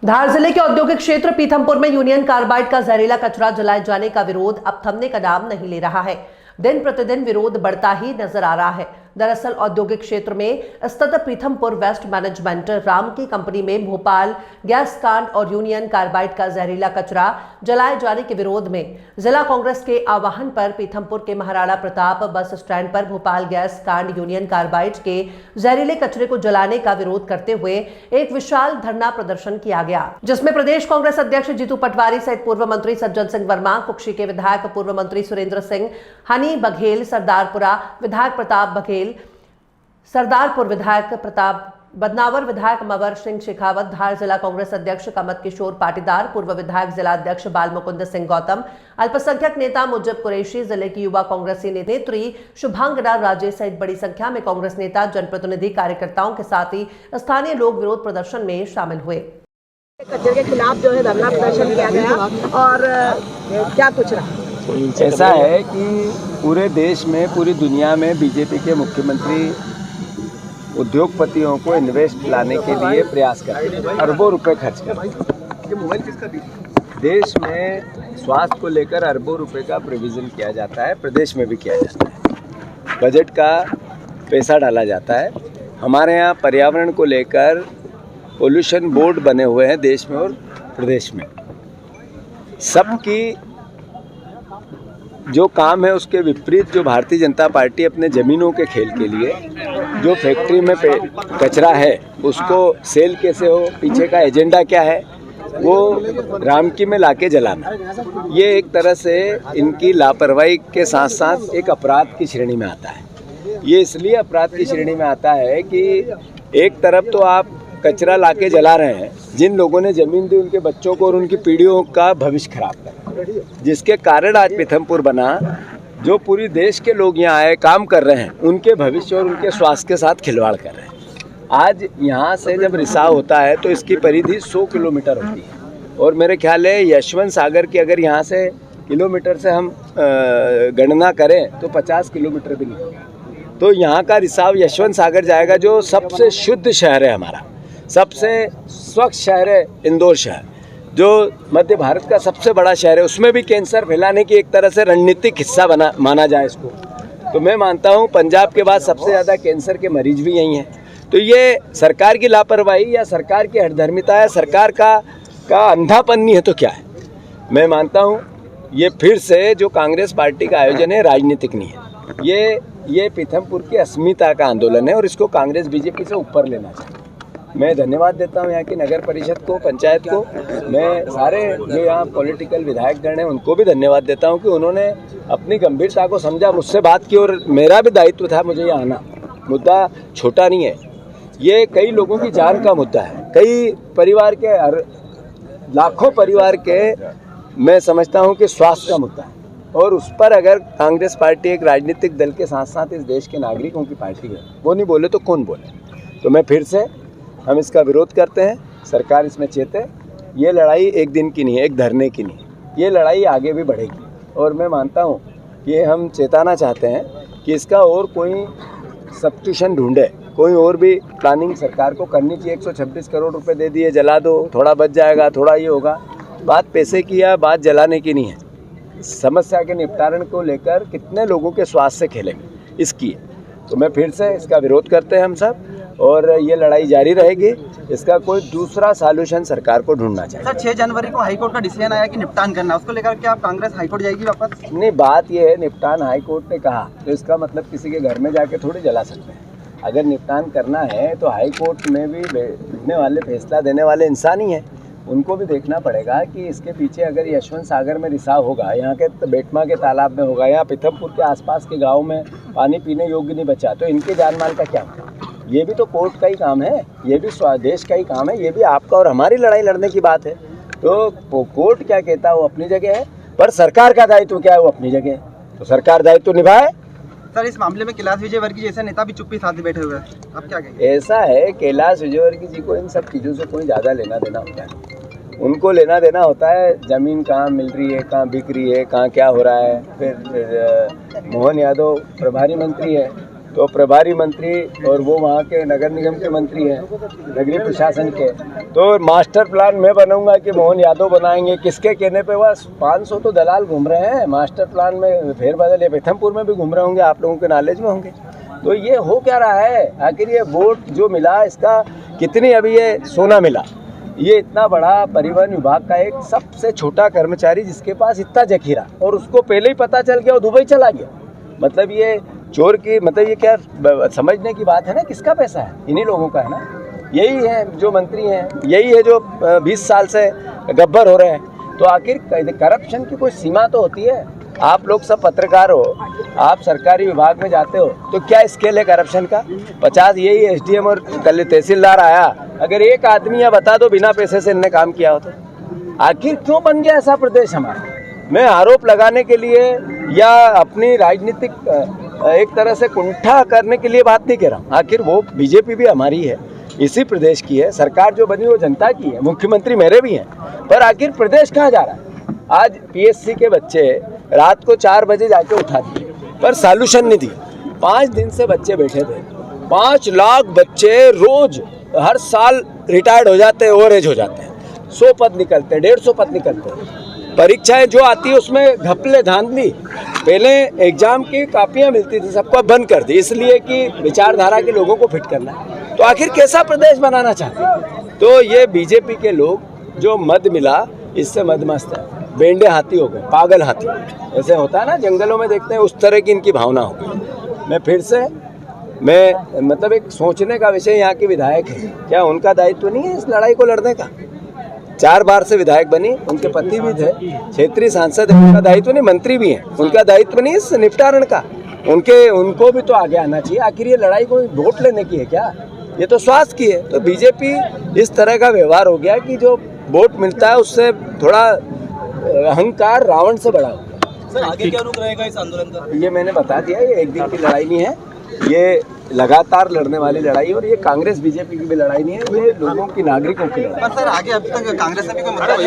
धार जिले के औद्योगिक क्षेत्र पीथमपुर में यूनियन कार्बाइड का जहरीला कचरा जलाए जाने का विरोध अब थमने का नाम नहीं ले रहा है। दिन प्रतिदिन विरोध बढ़ता ही नजर आ रहा है। दरअसल औद्योगिक क्षेत्र में स्थित पीथमपुर वेस्ट मैनेजमेंट राम की कंपनी में भोपाल गैस कांड और यूनियन कार्बाइड का जहरीला कचरा जलाए जाने के विरोध में जिला कांग्रेस के आह्वान पर पीथमपुर के महाराणा प्रताप बस स्टैंड पर भोपाल गैस कांड यूनियन कार्बाइड के जहरीले कचरे को जलाने का विरोध करते हुए एक विशाल धरना प्रदर्शन किया गया, जिसमें प्रदेश कांग्रेस अध्यक्ष जीतू पटवारी सहित पूर्व मंत्री सज्जन सिंह वर्मा, कुक्षी के विधायक पूर्व मंत्री सुरेंद्र सिंह, हनी बघेल, सरदारपुरा विधायक प्रताप बघेल, सरदारपुर विधायक प्रताप बदनावर, विधायक मवर सिंह शेखावत, धार जिला कांग्रेस अध्यक्ष कमत किशोर पाटीदार, पूर्व विधायक जिला अध्यक्ष बाल मुकुंद सिंह गौतम, अल्पसंख्यक नेता मुजिब कुरैशी, जिले की युवा कांग्रेसी नेत्री शुभांगना राजे सहित बड़ी संख्या में कांग्रेस नेता, जनप्रतिनिधि, कार्यकर्ताओं के साथ ही स्थानीय लोग विरोध प्रदर्शन में शामिल हुए। कचरे के खिलाफ जो है धरना प्रदर्शन किया गया और क्या कुछ रहा? ऐसा है कि पूरे देश में, पूरी दुनिया में बीजेपी के मुख्यमंत्री उद्योगपतियों को इन्वेस्ट लाने के लिए प्रयास करते हैं, अरबों रुपए खर्च करते हैं। देश में स्वास्थ्य को लेकर अरबों रुपए का प्रोविज़न किया जाता है, प्रदेश में भी किया जाता है, बजट का पैसा डाला जाता है। हमारे यहाँ पर्यावरण को लेकर पोल्यूशन बोर्ड बने हुए हैं देश में और प्रदेश में। सबकी जो काम है उसके विपरीत जो भारतीय जनता पार्टी अपने ज़मीनों के खेल के लिए जो फैक्ट्री में कचरा है उसको सेल कैसे हो, पीछे का एजेंडा क्या है, वो रामकी में लाके जलाना, ये एक तरह से इनकी लापरवाही के साथ साथ एक अपराध की श्रेणी में आता है। ये इसलिए अपराध की श्रेणी में आता है कि एक तरफ तो आप कचरा लाके जला रहे हैं, जिन लोगों ने ज़मीन दी उनके बच्चों को और उनकी पीढ़ियों का भविष्य खराब कर, जिसके कारण आज पीथमपुर बना। जो पूरी देश के लोग यहाँ आए काम कर रहे हैं, उनके भविष्य और उनके स्वास्थ्य के साथ खिलवाड़ कर रहे हैं। आज यहाँ से जब रिसाव होता है तो इसकी परिधि 100 किलोमीटर होती है और मेरे ख्याल है यशवंत सागर की अगर यहाँ से किलोमीटर से हम गणना करें तो 50 किलोमीटर भी नहीं। तो यहाँ का रिसाव यशवंत सागर जाएगा, जो सबसे शुद्ध शहर है हमारा, सबसे स्वच्छ शहर है इंदौर शहर, जो मध्य भारत का सबसे बड़ा शहर है, उसमें भी कैंसर फैलाने की एक तरह से रणनीतिक हिस्सा माना जाए इसको, तो मैं मानता हूँ पंजाब के बाद सबसे ज़्यादा कैंसर के मरीज भी यहीं हैं। तो ये सरकार की लापरवाही या सरकार की हठधर्मिता है, सरकार का अंधापन नहीं है तो क्या है? मैं मानता हूँ ये फिर से जो कांग्रेस पार्टी का आयोजन है राजनीतिक नहीं है, ये पीथमपुर की अस्मिता का आंदोलन है और इसको कांग्रेस बीजेपी से ऊपर लेना चाहिए। मैं धन्यवाद देता हूं यहाँ की नगर परिषद को, पंचायत को, मैं सारे जो यहाँ पॉलिटिकल विधायकगण हैं उनको भी धन्यवाद देता हूं कि उन्होंने अपनी गंभीरता को समझा, मुझसे बात की और मेरा भी दायित्व था मुझे यहाँ आना। मुद्दा छोटा नहीं है, ये कई लोगों की जान का मुद्दा है, कई परिवार के, लाखों परिवार के, मैं समझता हूँ कि स्वास्थ्य का मुद्दा है और उस पर अगर कांग्रेस पार्टी एक राजनीतिक दल के साथ साथ इस देश के नागरिकों की पार्टी है, वो नहीं बोले तो कौन बोले? तो मैं फिर से हम इसका विरोध करते हैं, सरकार इसमें चेते। ये लड़ाई एक दिन की नहीं है, एक धरने की नहीं, ये लड़ाई आगे भी बढ़ेगी और मैं मानता हूँ कि हम चेताना चाहते हैं कि इसका और कोई सब्स्टिट्यूशन ढूंढे, कोई और भी प्लानिंग सरकार को करनी चाहिए। 126 करोड़ रुपए दे दिए, जला दो, थोड़ा बच जाएगा, थोड़ा ये होगा, बात पैसे की या बात जलाने की नहीं है। समस्या के निपटारण को लेकर कितने लोगों के स्वास्थ्य से खेलेंगे इसकी है। तो मैं फिर से इसका विरोध करते हैं हम सब और ये लड़ाई जारी रहेगी। इसका कोई दूसरा सॉल्यूशन सरकार को ढूंढना चाहिए। सर 6 जनवरी को हाईकोर्ट का डिसीजन आया कि निपटान करना, उसको लेकर क्या कांग्रेस हाईकोर्ट जाएगी वापस? नहीं, बात ये है निपटान हाईकोर्ट ने कहा तो इसका मतलब किसी के घर में जाके थोड़ी जला सकते हैं। अगर निपटान करना है तो हाईकोर्ट में भी बैठने वाले, फैसला देने वाले इंसान ही हैं, उनको भी देखना पड़ेगा कि इसके पीछे अगर यशवंत सागर में रिसाव होगा, यहाँ के बेटमा के तालाब में होगा या पीथमपुर के आसपास के गाँव में पानी पीने योग्य नहीं बचा, तो इनके जान माल का क्या होगा? ये भी तो कोर्ट का ही काम है, ये भी देश का ही काम है, ये भी आपका और हमारी लड़ाई लड़ने की बात है। तो कोर्ट क्या कहता है वो अपनी जगह है, पर सरकार का दायित्व क्या है वो अपनी जगह है, तो सरकार दायित्व निभाए। सर इस मामले में कैलाश विजयवर्गीय जैसे नेता भी चुप्पी साथ बैठे हुए हैं, आप क्या कहेंगे? ऐसा है, कैलाश विजयवर्गीय जी को इन सब चीज़ों से कोई ज़्यादा लेना देना होता है। उनको लेना देना होता है ज़मीन कहाँ मिल रही है, कहाँ बिक रही है, कहाँ क्या हो रहा है। फिर मोहन यादव प्रभारी मंत्री है, तो प्रभारी मंत्री और वो वहाँ के नगर निगम के मंत्री हैं, नगरीय प्रशासन के। तो मास्टर प्लान मैं बनूंगा कि मोहन यादव बनाएंगे, किसके कहने पे? बस 500 तो दलाल घूम रहे हैं मास्टर प्लान में फेरबदल। ये पीथमपुर में भी घूम रहे होंगे, आप लोगों के नॉलेज में होंगे। तो ये हो क्या रहा है? आखिर ये वोट जो मिला इसका कितनी अभी ये सोना मिला? ये इतना बड़ा परिवहन विभाग का एक सबसे छोटा कर्मचारी जिसके पास इतना जखीरा, और उसको पहले ही पता चल गया और दुबई चला गया। मतलब ये चोर की, मतलब ये क्या समझने की बात है ना? किसका पैसा है? इन्हीं लोगों का है ना। यही है जो मंत्री हैं, यही है जो 20 साल से गब्बर हो रहे हैं। तो आखिर करप्शन की कोई सीमा तो होती है। आप लोग सब पत्रकार हो, आप सरकारी विभाग में जाते हो, तो क्या स्केल है करप्शन का? 50 यही एसडीएम और कल तहसीलदार आया, अगर एक आदमी या बता दो बिना पैसे से इनने काम किया हो तो? आखिर क्यों बन गया ऐसा प्रदेश हमारा? मैं आरोप लगाने के लिए या अपनी राजनीतिक एक तरह से कुंठा करने के लिए बात नहीं कह रहा हूँ। आखिर वो बीजेपी भी हमारी है, इसी प्रदेश की है, सरकार जो बनी वो जनता की है, मुख्यमंत्री मेरे भी हैं। पर आखिर प्रदेश कहाँ जा रहा है? आज पीएससी के बच्चे रात को 4 बजे जाके उठा दिए, पर सॉल्यूशन नहीं दिया। 5 दिन से बच्चे बैठे थे। 5 लाख बच्चे रोज हर साल रिटायर्ड हो जाते हैं, ओवर एज हो जाते हैं। 100 पद निकलते हैं, 150 पद निकलते हैं। परीक्षाएं जो आती है उसमें घपले धांधली। पहले एग्जाम की कापियां मिलती थी, सबको बंद कर दी, इसलिए कि विचारधारा के लोगों को फिट करना है। तो आखिर कैसा प्रदेश बनाना चाहते हैं? तो ये बीजेपी के लोग जो मद मिला इससे मदमस्त है, बेंडे हाथी हो गए, पागल हाथी। ऐसे होता है ना जंगलों में देखते हैं, उस तरह की इनकी भावना हो गई। मैं फिर से मतलब एक सोचने का विषय, यहाँ के विधायक है, क्या उनका दायित्व नहीं है इस लड़ाई को लड़ने का? 4 बार से विधायक बनी, उनके पति भी थे क्षेत्रीय सांसद, उनका दायित्व नहीं? मंत्री भी हैं, उनका दायित्व नहीं इस निपटारण का? उनको भी तो आगे आना चाहिए। आखिर ये लड़ाई कोई वोट लेने की है क्या? ये तो स्वास्थ्य की है। तो बीजेपी इस तरह का व्यवहार हो गया कि जो वोट मिलता है उससे थोड़ा अहंकार रावण से बड़ा हो गया। सर आगे क्या रुख रहेगा इस आंदोलन का? ये मैंने बता दिया, ये एक दिन की लड़ाई नहीं है, ये लगातार लड़ने वाली लड़ाई, और ये कांग्रेस बीजेपी की भी लड़ाई नहीं है, ये लोगों की, नागरिकों की लड़ाई। पर सर आगे अभी तक कांग्रेस ने भी कोई मतलब